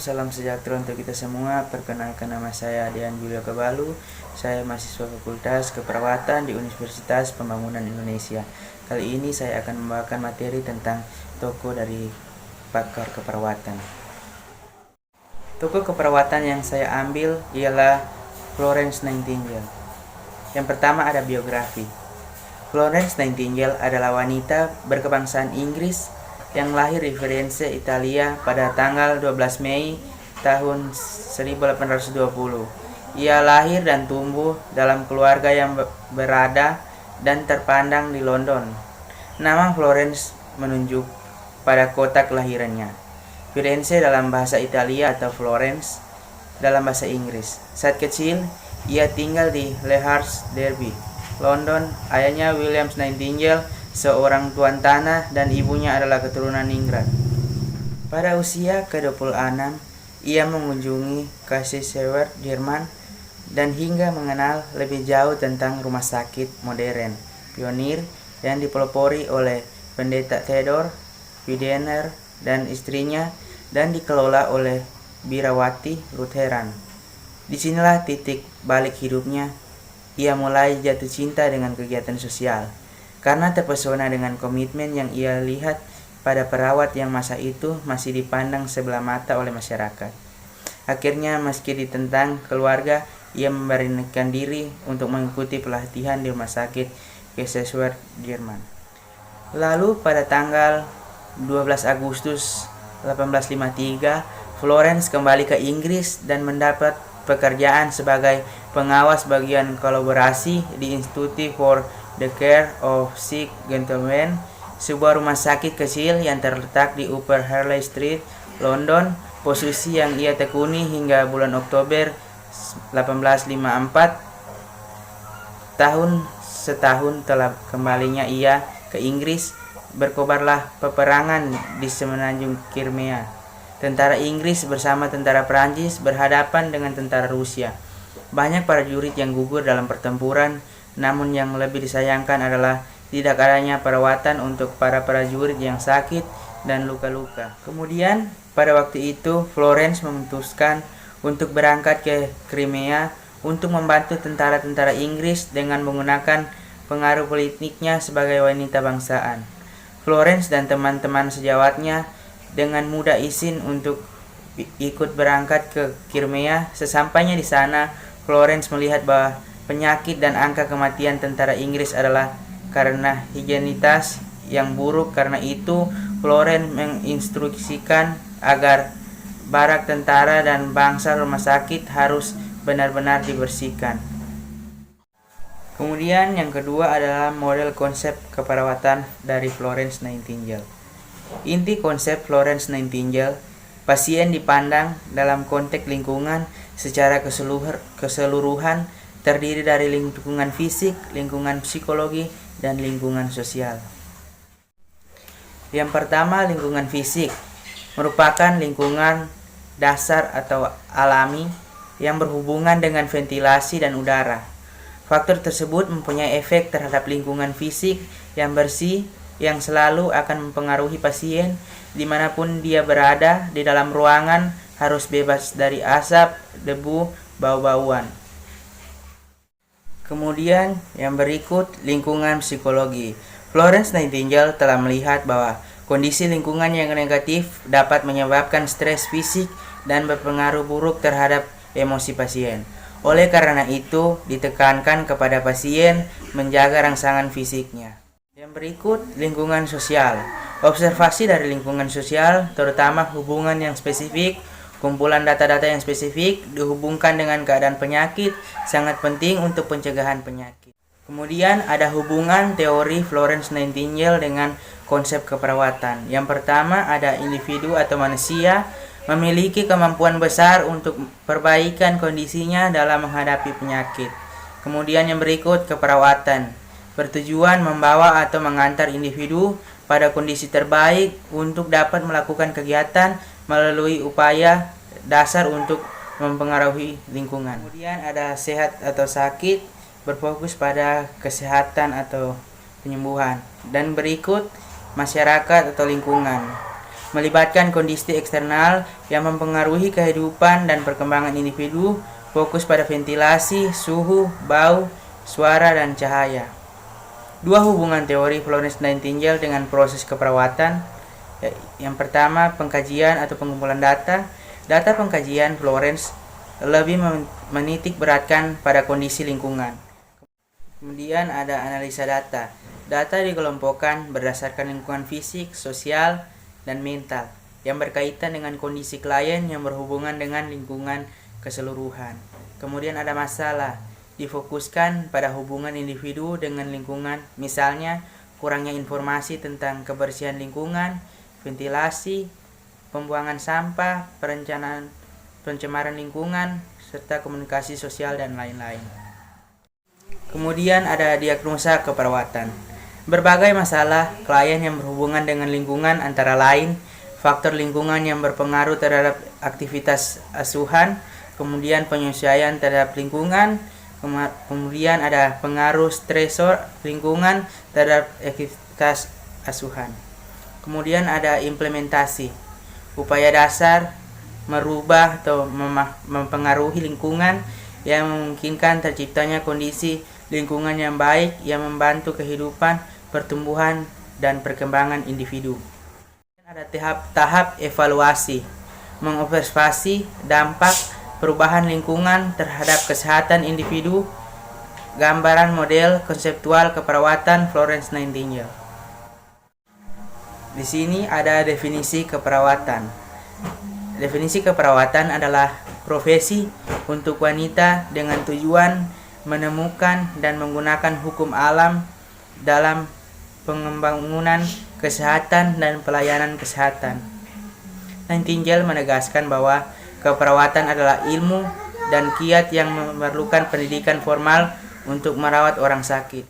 salam sejahtera untuk kita semua. Perkenalkan, nama saya Dian Julio Kebalu. Saya mahasiswa Fakultas Keperawatan di Universitas Pembangunan Indonesia. Kali ini saya akan membawakan materi tentang tokoh dari pakar keperawatan. Tokoh keperawatan yang saya ambil ialah Florence Nightingale. Yang pertama ada biografi. Florence Nightingale adalah wanita berkebangsaan Inggris yang lahir di Firenze, Italia pada tanggal 12 Mei tahun 1820. Ia lahir dan tumbuh dalam keluarga yang berada dan terpandang di London. Nama Florence menunjuk pada kota kelahirannya. Firenze dalam bahasa Italia atau Florence dalam bahasa Inggris. Saat kecil, ia tinggal di Lehars Derby, London. Ayahnya William Nightingale, seorang tuan tanah, dan ibunya adalah keturunan Inggris. Pada usia ke-26, ia mengunjungi Kaiserslautern, Jerman, dan hingga mengenal lebih jauh tentang rumah sakit modern, pionir, yang dipelopori oleh Pendeta Theodor Widener dan istrinya, dan dikelola oleh birawati Lutheran. Disinilah titik balik hidupnya. Ia mulai jatuh cinta dengan kegiatan sosial, karena terpesona dengan komitmen yang ia lihat pada perawat yang masa itu masih dipandang sebelah mata oleh masyarakat. Akhirnya, meski ditentang keluarga, ia memberanikan diri untuk mengikuti pelatihan di rumah sakit Kaiserslautern, Jerman. Lalu pada tanggal 12 Agustus 1853, Florence kembali ke Inggris dan mendapat pekerjaan sebagai pengawas bagian kolaborasi di Institute for the Care of Sick Gentlemen, sebuah rumah sakit kecil yang terletak di Upper Harley Street, London, posisi yang ia tekuni hingga bulan Oktober 1854. Setahun telah kembalinya ia ke Inggris, berkobarlah peperangan di semenanjung Crimea. Tentara Inggris bersama tentara Prancis berhadapan dengan tentara Rusia. Banyak prajurit yang gugur dalam pertempuran. Namun yang lebih disayangkan adalah tidak adanya perawatan untuk para prajurit yang sakit dan luka-luka. Kemudian pada waktu itu Florence memutuskan untuk berangkat ke Crimea untuk membantu tentara-tentara Inggris dengan menggunakan pengaruh politiknya sebagai wanita bangsaan. Florence dan teman-teman sejawatnya dengan mudah izin untuk ikut berangkat ke Crimea. Sesampainya di sana, Florence melihat bahwa penyakit dan angka kematian tentara Inggris adalah karena higienitas yang buruk. Karena itu, Florence menginstruksikan agar barak tentara dan bangsal rumah sakit harus benar-benar dibersihkan. Kemudian yang kedua adalah model konsep keperawatan dari Florence Nightingale. Inti konsep Florence Nightingale, pasien dipandang dalam konteks lingkungan secara keseluruhan, terdiri dari lingkungan fisik, lingkungan psikologi, dan lingkungan sosial. Yang pertama, lingkungan fisik merupakan lingkungan dasar atau alami yang berhubungan dengan ventilasi dan udara. Faktor tersebut mempunyai efek terhadap lingkungan fisik yang bersih, yang selalu akan mempengaruhi pasien dimanapun dia berada. Di dalam ruangan harus bebas dari asap, debu, bau-bauan. Kemudian yang berikut, lingkungan psikologi. Florence Nightingale telah melihat bahwa kondisi lingkungan yang negatif dapat menyebabkan stres fisik dan berpengaruh buruk terhadap emosi pasien. Oleh karena itu, ditekankan kepada pasien menjaga rangsangan fisiknya. Yang berikut, lingkungan sosial. Observasi dari lingkungan sosial, terutama hubungan yang spesifik, kumpulan data-data yang spesifik dihubungkan dengan keadaan penyakit, sangat penting untuk pencegahan penyakit. Kemudian ada hubungan teori Florence Nightingale dengan konsep keperawatan. Yang pertama, ada individu atau manusia memiliki kemampuan besar untuk perbaikan kondisinya dalam menghadapi penyakit. Kemudian yang berikut, keperawatan bertujuan membawa atau mengantar individu pada kondisi terbaik untuk dapat melakukan kegiatan melalui upaya dasar untuk mempengaruhi lingkungan. Kemudian ada sehat atau sakit, berfokus pada kesehatan atau penyembuhan. Dan berikut, masyarakat atau lingkungan melibatkan kondisi eksternal yang mempengaruhi kehidupan dan perkembangan individu, fokus pada ventilasi, suhu, bau, suara, dan cahaya. Dua hubungan teori Florence Nightingale dengan proses keperawatan. Yang pertama, pengkajian atau pengumpulan data. Data pengkajian Florence lebih menitik beratkan pada kondisi lingkungan. Kemudian ada analisa data. Data dikelompokkan berdasarkan lingkungan fisik, sosial, dan mental yang berkaitan dengan kondisi klien yang berhubungan dengan lingkungan keseluruhan. Kemudian ada masalah, difokuskan pada hubungan individu dengan lingkungan, misalnya kurangnya informasi tentang kebersihan lingkungan, ventilasi, pembuangan sampah, pencemaran lingkungan, serta komunikasi sosial dan lain-lain. Kemudian ada diagnosa keperawatan. Berbagai masalah klien yang berhubungan dengan lingkungan antara lain faktor lingkungan yang berpengaruh terhadap aktivitas asuhan, kemudian penyesuaian terhadap lingkungan, kemudian ada pengaruh stresor lingkungan terhadap aktivitas asuhan. Kemudian ada implementasi, upaya dasar merubah atau mempengaruhi lingkungan yang memungkinkan terciptanya kondisi lingkungan yang baik yang membantu kehidupan, pertumbuhan, dan perkembangan individu. Ada tahap evaluasi, mengobservasi dampak perubahan lingkungan terhadap kesehatan individu, gambaran model konseptual keperawatan Florence Nightingale. Di sini ada definisi keperawatan. Definisi keperawatan adalah profesi untuk wanita dengan tujuan menemukan dan menggunakan hukum alam dalam pengembangan kesehatan dan pelayanan kesehatan. Nightingale menegaskan bahwa keperawatan adalah ilmu dan kiat yang memerlukan pendidikan formal untuk merawat orang sakit.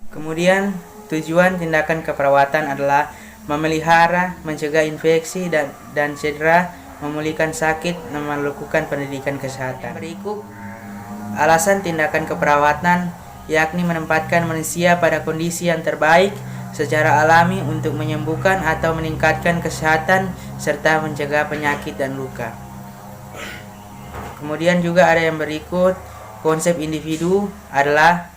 Kemudian, tujuan tindakan keperawatan adalah memelihara, mencegah infeksi dan cedera, memulihkan sakit, dan melakukan pendidikan kesehatan. Berikut alasan tindakan keperawatan, yakni menempatkan manusia pada kondisi yang terbaik secara alami untuk menyembuhkan atau meningkatkan kesehatan serta mencegah penyakit dan luka. Kemudian juga ada yang berikut, konsep individu adalah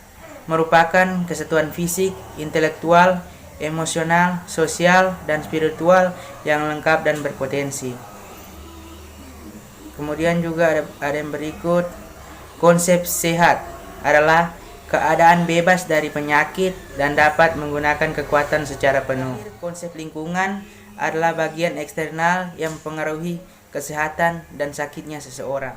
merupakan kesatuan fisik, intelektual, emosional, sosial, dan spiritual yang lengkap dan berpotensi. Kemudian juga ada yang berikut, konsep sehat adalah keadaan bebas dari penyakit dan dapat menggunakan kekuatan secara penuh. Konsep lingkungan adalah bagian eksternal yang mempengaruhi kesehatan dan sakitnya seseorang.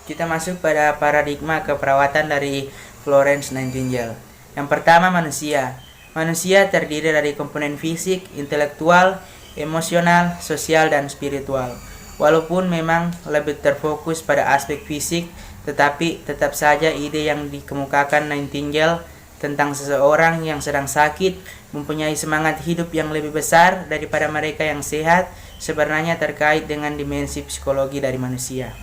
Kita masuk pada paradigma keperawatan dari Florence Nightingale. Yang pertama, manusia. Manusia terdiri dari komponen fisik, intelektual, emosional, sosial, dan spiritual. Walaupun memang lebih terfokus pada aspek fisik, tetapi tetap saja ide yang dikemukakan Nightingale tentang seseorang yang sedang sakit mempunyai semangat hidup yang lebih besar daripada mereka yang sehat sebenarnya terkait dengan dimensi psikologi dari manusia.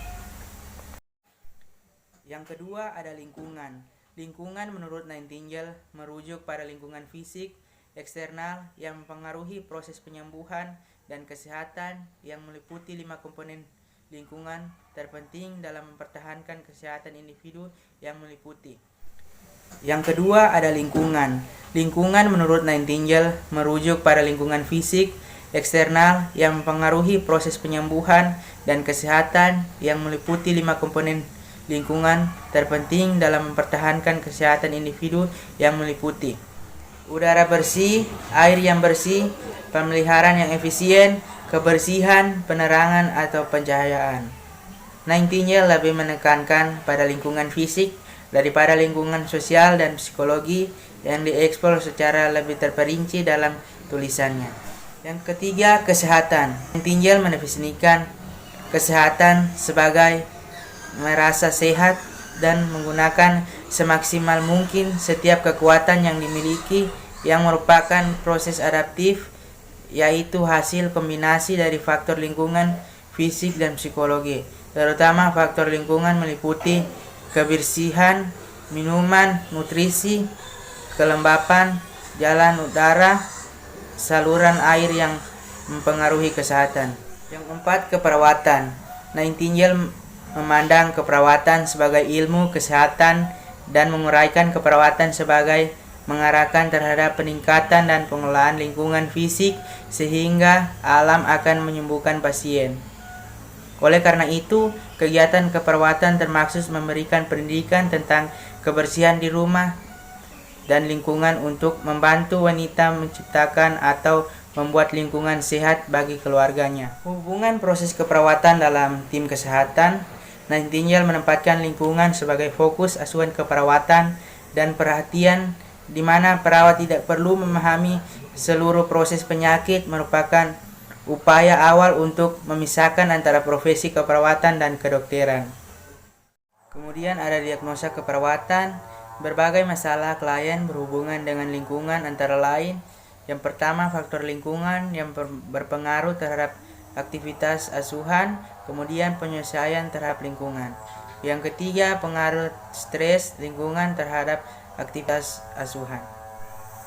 Yang kedua ada lingkungan. Lingkungan menurut Nightingale merujuk pada lingkungan fisik eksternal yang mempengaruhi proses penyembuhan dan kesehatan yang meliputi 5 komponen lingkungan terpenting dalam mempertahankan kesehatan individu yang meliputi. Yang kedua ada lingkungan. Lingkungan menurut Nightingale merujuk pada lingkungan fisik eksternal yang mempengaruhi proses penyembuhan dan kesehatan yang meliputi 5 komponen lingkungan terpenting dalam mempertahankan kesehatan individu yang meliputi udara bersih, air yang bersih, pemeliharaan yang efisien, kebersihan, penerangan atau pencahayaan. Nightingale lebih menekankan pada lingkungan fisik daripada lingkungan sosial dan psikologi yang dieksplor secara lebih terperinci dalam tulisannya. Yang ketiga, kesehatan. Nightingale mendefinisikan kesehatan sebagai merasa sehat dan menggunakan semaksimal mungkin setiap kekuatan yang dimiliki yang merupakan proses adaptif, yaitu hasil kombinasi dari faktor lingkungan, fisik, dan psikologi. Terutama faktor lingkungan meliputi kebersihan, minuman, nutrisi, kelembapan, jalan udara, saluran air yang mempengaruhi kesehatan. Yang keempat, keperawatan. Nightingale memandang keperawatan sebagai ilmu kesehatan dan menguraikan keperawatan sebagai mengarahkan terhadap peningkatan dan pengelolaan lingkungan fisik sehingga alam akan menyembuhkan pasien. Oleh karena itu, kegiatan keperawatan termaksud memberikan pendidikan tentang kebersihan di rumah dan lingkungan untuk membantu wanita menciptakan atau membuat lingkungan sehat bagi keluarganya. Hubungan proses keperawatan dalam tim kesehatan, Nightingale menempatkan lingkungan sebagai fokus asuhan keperawatan dan perhatian di mana perawat tidak perlu memahami seluruh proses penyakit merupakan upaya awal untuk memisahkan antara profesi keperawatan dan kedokteran. Kemudian ada diagnosa keperawatan. Berbagai masalah klien berhubungan dengan lingkungan antara lain. Yang pertama, faktor lingkungan yang berpengaruh terhadap aktivitas asuhan, kemudian penyesuaian terhadap lingkungan. Yang ketiga, pengaruh stres lingkungan terhadap aktivitas asuhan.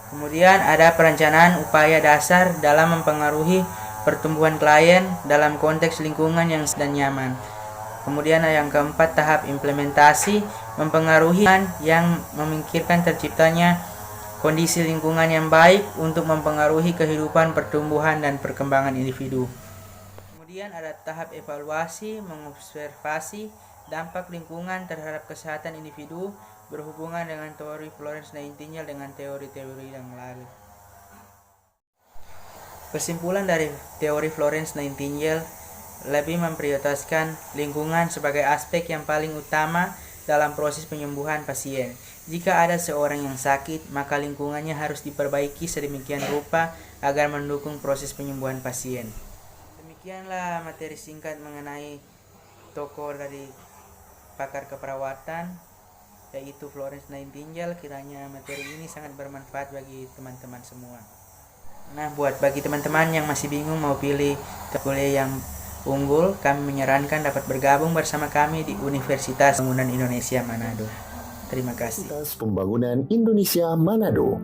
Kemudian ada perencanaan upaya dasar dalam mempengaruhi pertumbuhan klien dalam konteks lingkungan yang sedang nyaman. Kemudian yang keempat, tahap implementasi mempengaruhi yang memikirkan terciptanya kondisi lingkungan yang baik untuk mempengaruhi kehidupan, pertumbuhan, dan perkembangan individu. Kemudian ada tahap evaluasi mengobservasi dampak lingkungan terhadap kesehatan individu berhubungan dengan teori Florence Nightingale dengan teori-teori yang lalu. Kesimpulan dari teori Florence Nightingale lebih memprioritaskan lingkungan sebagai aspek yang paling utama dalam proses penyembuhan pasien. Jika ada seorang yang sakit, maka lingkungannya harus diperbaiki sedemikian rupa agar mendukung proses penyembuhan pasien. Demikianlah materi singkat mengenai tokoh dari pakar keperawatan, yaitu Florence Nightingale. Kiranya materi ini sangat bermanfaat bagi teman-teman semua. Nah, bagi teman-teman yang masih bingung mau pilih kuliah yang unggul, kami menyarankan dapat bergabung bersama kami di Universitas Pembangunan Indonesia Manado. Terima kasih. Universitas Pembangunan Indonesia Manado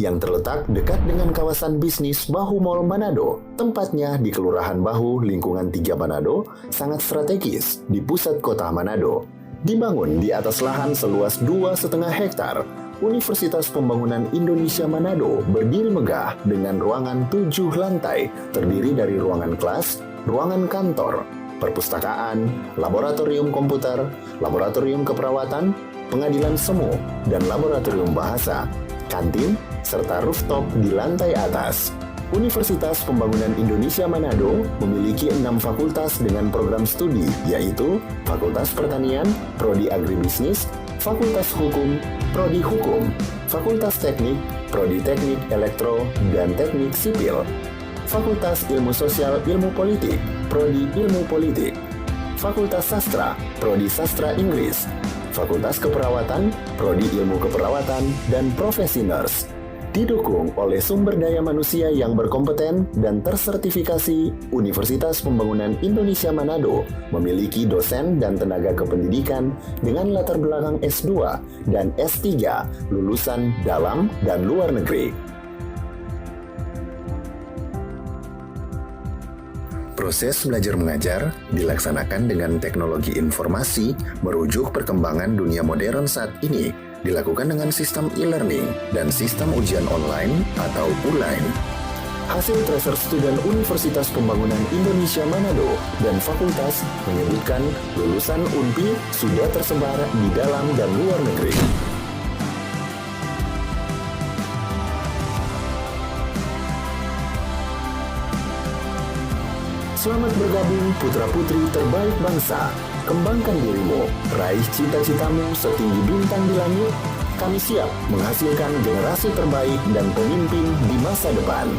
yang terletak dekat dengan kawasan bisnis Bahu Mall Manado. Tempatnya di Kelurahan Bahu, Lingkungan 3 Manado, sangat strategis di pusat kota Manado. Dibangun di atas lahan seluas 2,5 hektar, Universitas Pembangunan Indonesia Manado berdiri megah dengan ruangan 7 lantai, terdiri dari ruangan kelas, ruangan kantor, perpustakaan, laboratorium komputer, laboratorium keperawatan, pengadilan semu, dan laboratorium bahasa, kantin, serta rooftop di lantai atas. Universitas Pembangunan Indonesia Manado memiliki 6 fakultas dengan program studi, yaitu Fakultas Pertanian, Prodi Agribisnis, Fakultas Hukum, Prodi Hukum, Fakultas Teknik, Prodi Teknik Elektro dan Teknik Sipil, Fakultas Ilmu Sosial Ilmu Politik, Prodi Ilmu Politik, Fakultas Sastra, Prodi Sastra Inggris, Fakultas Keperawatan, Prodi Ilmu Keperawatan, dan Profesi Nurse. Didukung oleh sumber daya manusia yang berkompeten dan tersertifikasi, Universitas Pembangunan Indonesia Manado memiliki dosen dan tenaga kependidikan dengan latar belakang S2 dan S3 lulusan dalam dan luar negeri. Proses belajar mengajar dilaksanakan dengan teknologi informasi merujuk perkembangan dunia modern saat ini, dilakukan dengan sistem e-learning dan sistem ujian online atau ULAIN. Hasil tracer student Universitas Pembangunan Indonesia Manado dan fakultas menyebutkan lulusan UNPI sudah tersebar di dalam dan luar negeri. Selamat bergabung putra-putri terbaik bangsa. Kembangkan dirimu, raih cita-citamu setinggi bintang di langit. Kami siap menghasilkan generasi terbaik dan pemimpin di masa depan.